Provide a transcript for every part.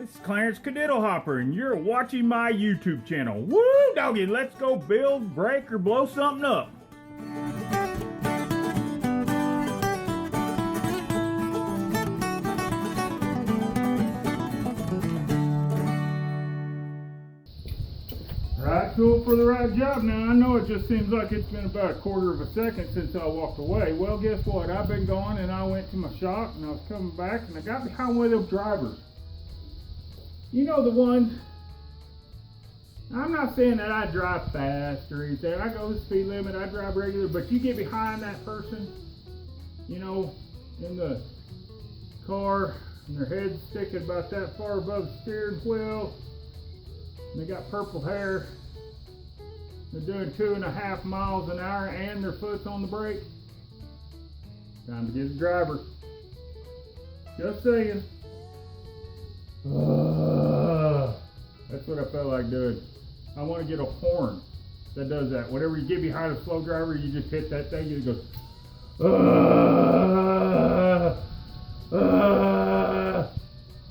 This is Clarence Cadiddlehopper, and you're watching my YouTube channel. Woo, doggy, let's go build, break, or blow something up. Right tool for the right job. Now, I know it just seems like it's been about a quarter of a second since I walked away. Well, guess what? I've been gone, and I went to my shop, and I was coming back, and I got behind one of those drivers. You know the ones, I'm not saying that I drive fast or anything. I go the speed limit, I drive regular, but you get behind that person, you know, in the car, and their head's sticking about that far above the steering wheel, and they got purple hair, they're doing 2.5 miles an hour, and their foot's on the brake. Time to get the driver. Just saying. That's what I felt like doing. I want to get a horn that does that. Whenever you get behind a slow driver, you just hit that thing and it goes.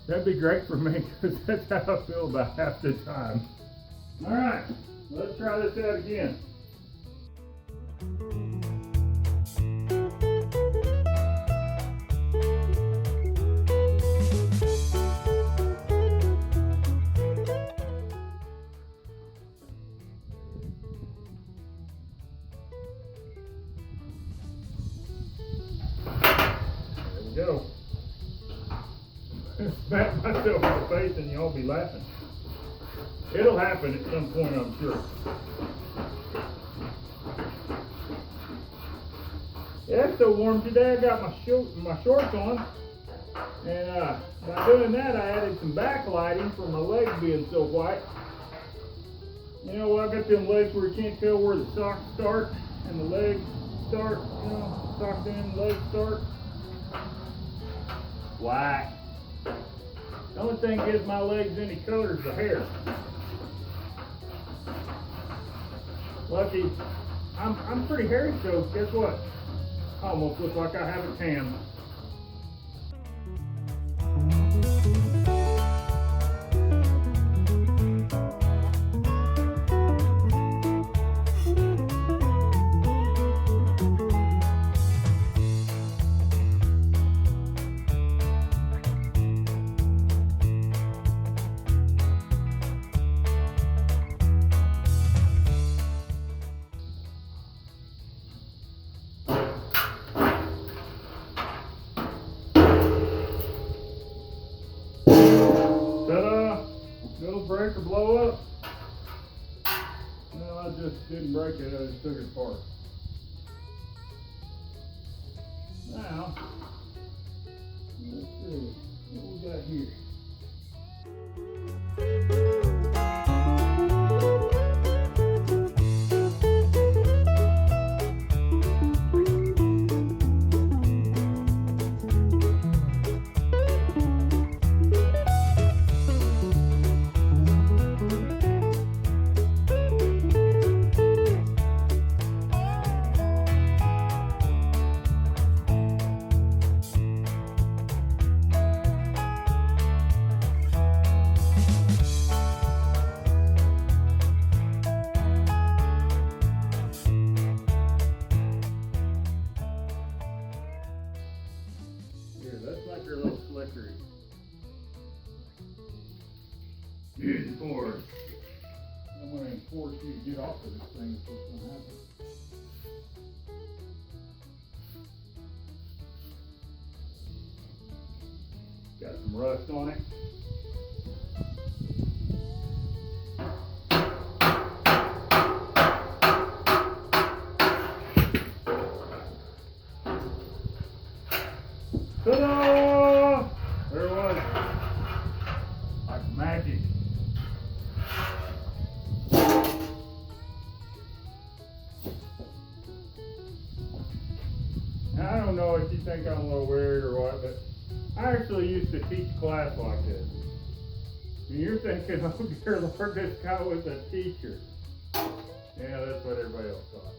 That'd be great for me because that's how I feel about half the time. All right, let's try this out again. Go. Smack myself in the face and y'all be laughing. It'll happen at some point, I'm sure. Yeah, it's so warm today. I got my shorts on, and by doing that, I added some backlighting for my legs being so white. You know, I got them legs where you can't tell where the socks start and the legs start. You know, socks in, legs start. White. The only thing that gives my legs any color is the hair. Lucky, I'm pretty hairy, so guess what? I almost look like I have a tan. Little break or blow up? No, I just didn't break it, I just took it apart. Now, let's see what we got here. That's like your little slickery. Here's the cord. I'm going to enforce you to get off of this thing if what's going to happen. Got some rust on it. Ta-da! There it was. Like magic. Now, I don't know if you think I'm a little weird or what, but I actually used to teach class like this. And you're thinking, oh dear Lord, this guy was a teacher. Yeah, that's what everybody else thought.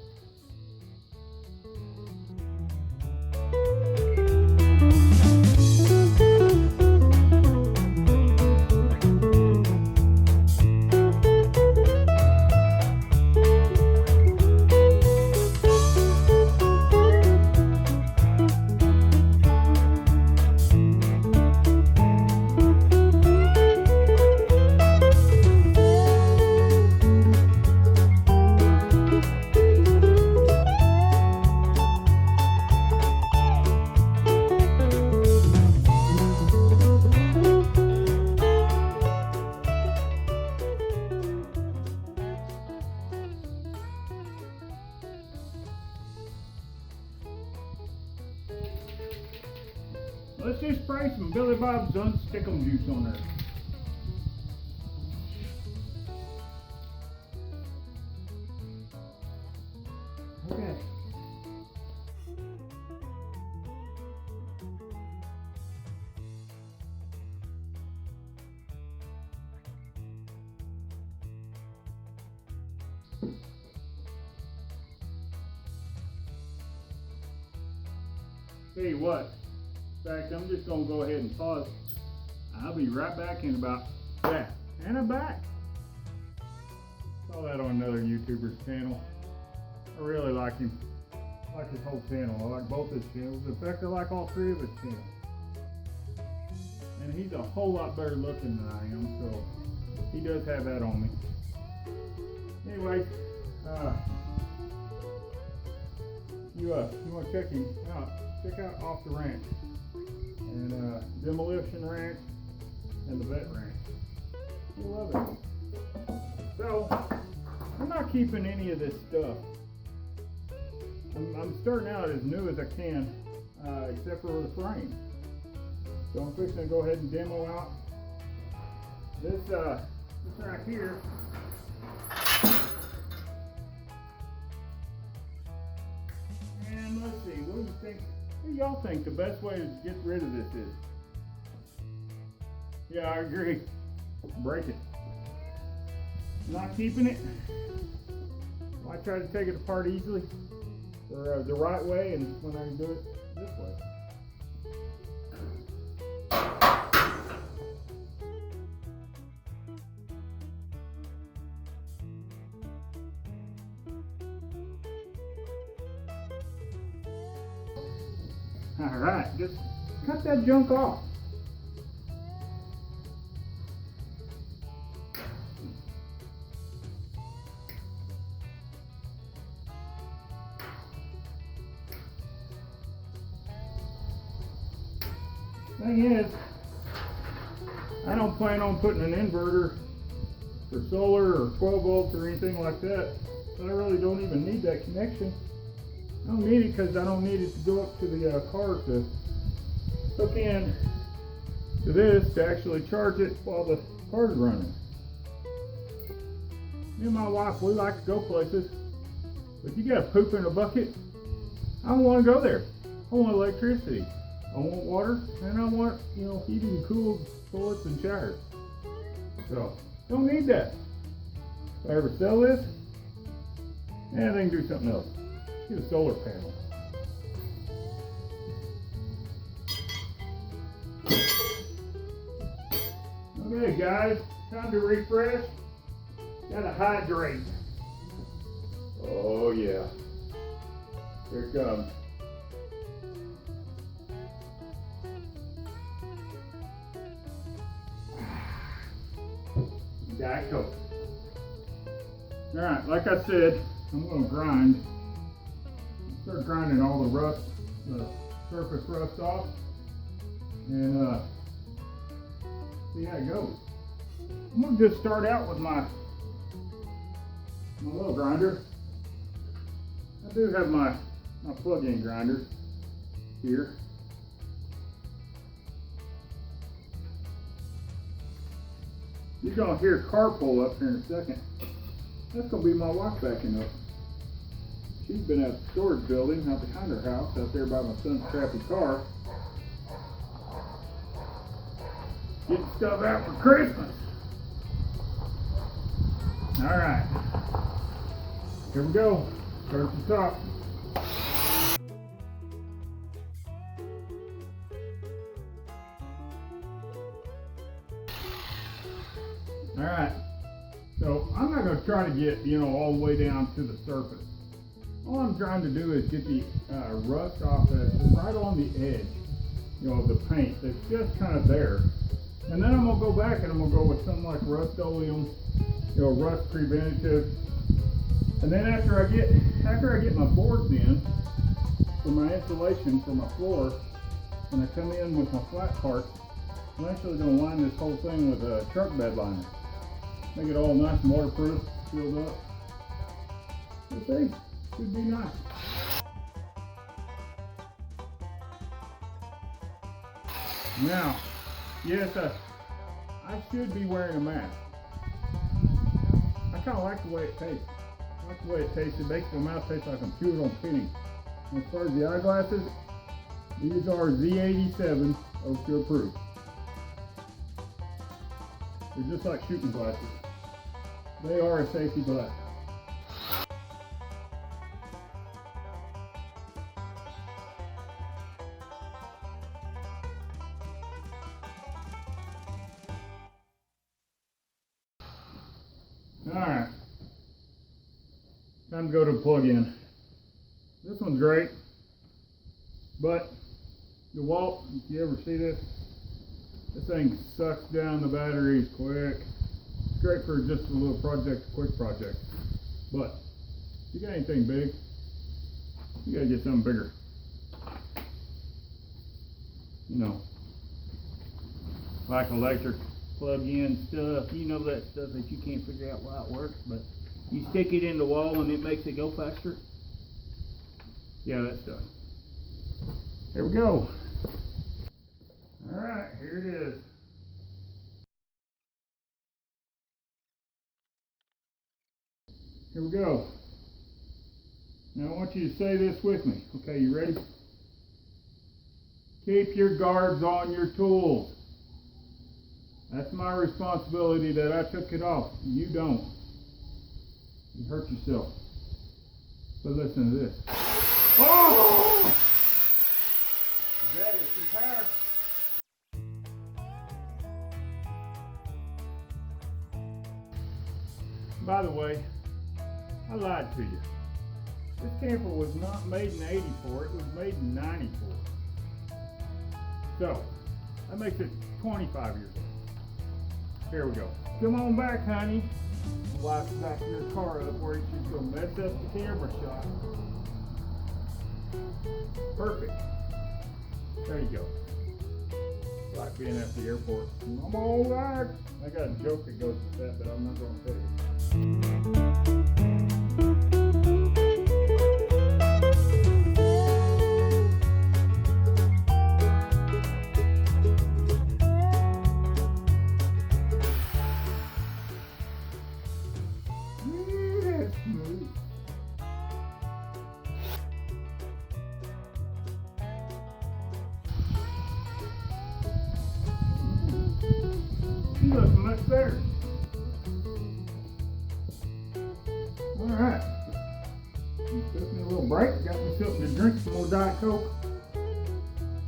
Bob's Unstickum juice on there. Okay. Tell you what, in fact, I'm just gonna go ahead and pause. I'll be right back in about that. And I'm back. Saw that on another YouTuber's channel. I really like him. I like his whole channel. I like both his channels. In fact, I like all three of his channels. And he's a whole lot better looking than I am, so he does have that on me. Anyway, you want to check him out. Check out Off the Ranch and Demolition Ranch and the Vet Ranch. You love it. So I'm not keeping any of this stuff. I'm starting out as new as I can, except for the frame. So I'm fixing to go ahead and demo out this right here. And let's see, what do you think? What do y'all think the best way to get rid of this is? Yeah, I agree. Break it. Not keeping it. I try to take it apart easily, or the right way, and when I can do it this way. All right, just cut that junk off. Thing is, I don't plan on putting an inverter for solar or 12 volts or anything like that. So I really don't even need that connection. I don't need it because I don't need it to go up to the car to hook in to this to actually charge it while the car's running. Me and my wife, we like to go places, but you gotta poop in a bucket. I don't want to go there. I want electricity. I want water, and I want, heating, cooled toilets and showers. So, don't need that. If I ever sell this, then I can do something else. Get a solar panel. Okay, guys, time to refresh. Gotta hydrate. Oh yeah. Here it comes. Diet Coke. Alright, like I said, I'm going to grind. Start grinding all the rust, the surface rust off, and see how it goes. I'm going to just start out with my little grinder. I do have my plug-in grinder here. You're going to hear a car pull up here in a second. That's going to be my wife backing up. She's been at the storage building out behind her house, out there by my son's crappy car, getting stuff out for Christmas. Alright, here we go. Start at the top. Alright, so I'm not going to try to get, all the way down to the surface. All I'm trying to do is get the rust off right on the edge, of the paint that's just kind of there. And then I'm going to go back and I'm going to go with something like Rust-Oleum, rust preventative. And then after I get my boards in for my insulation for my floor, and I come in with my flat part, I'm actually going to line this whole thing with a truck bed liner. Make it all nice and waterproof, sealed up. We'll see. Should be nice. Now, Yes, I should be wearing a mask. I kind of like the way it tastes. I like the way it tastes. It makes my mouth taste like I'm chewing on pennies. And as far as the eyeglasses, these are Z87 OSHA approved. They're just like shooting glasses. They are a safety glass. Alright, time to go to the plug-in. This one's great, but the DeWalt, if you ever see this thing sucks down the batteries quick. It's great for just a little project, a quick project. But if you got anything big, you gotta get something bigger. You know, like electric plug-in stuff, you know, that stuff that you can't figure out why it works, but you stick it in the wall and it makes it go faster. Yeah, that stuff. Here we go. Alright, here it is. Here we go. Now I want you to say this with me. Okay, you ready? Keep your guards on your tools. That's my responsibility that I took it off. You don't. You hurt yourself. But listen to this. Oh! That is the power. By the way, I lied to you. This camper was not made in '84, it was made in '94. So, that makes it 25 years old. Here we go. Come on back, honey. Wife's backing your car up where she's going to mess up the camera shot. Perfect. There you go. Like being at the airport. I'm all right. I got a joke that goes with that, but I'm not going to tell you. She looks much better. Alright. Took me a little break, got me something to drink, some more Diet Coke.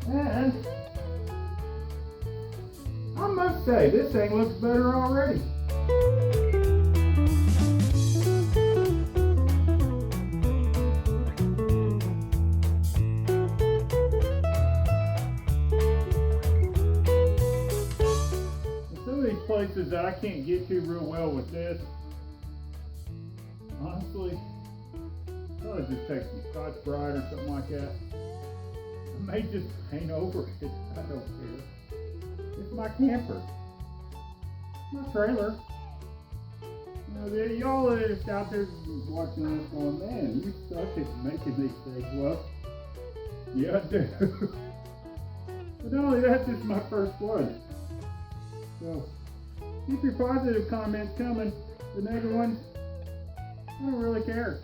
And I must say, this thing looks better already. Places that I can't get to real well with this. Honestly, probably just take some Scotch Brite or something like that. I may just paint over it. I don't care. It's my camper. My trailer. You know, y'all that are out there watching this going, man, you suck at making these things. Well, yeah, I do. But not only that, this is my first one. So, keep your positive comments coming. The negative ones, I don't really care.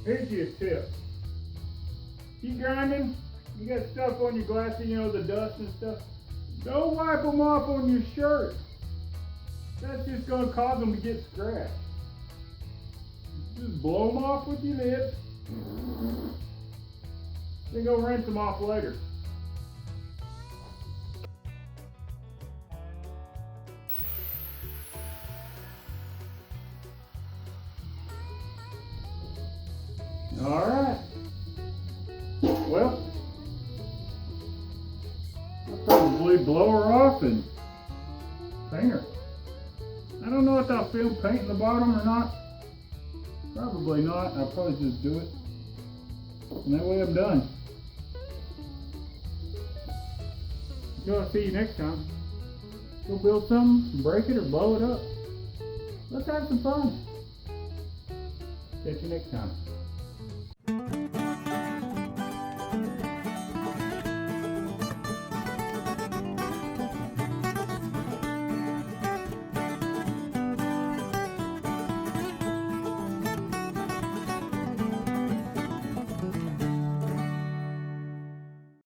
Here's your tip. Keep grinding. You got stuff on your glasses, you know, the dust and stuff. Don't wipe them off on your shirt. That's just going to cause them to get scratched. Just blow them off with your lips. Then go rinse them off later. Alright. Well, I'll probably blow her off and paint her. I don't know if I'll film painting the bottom or not. Probably not. I'll probably just do it. And that way I'm done. So I'll see you next time. Go build something, and break it or blow it up. Let's have some fun. Catch you next time.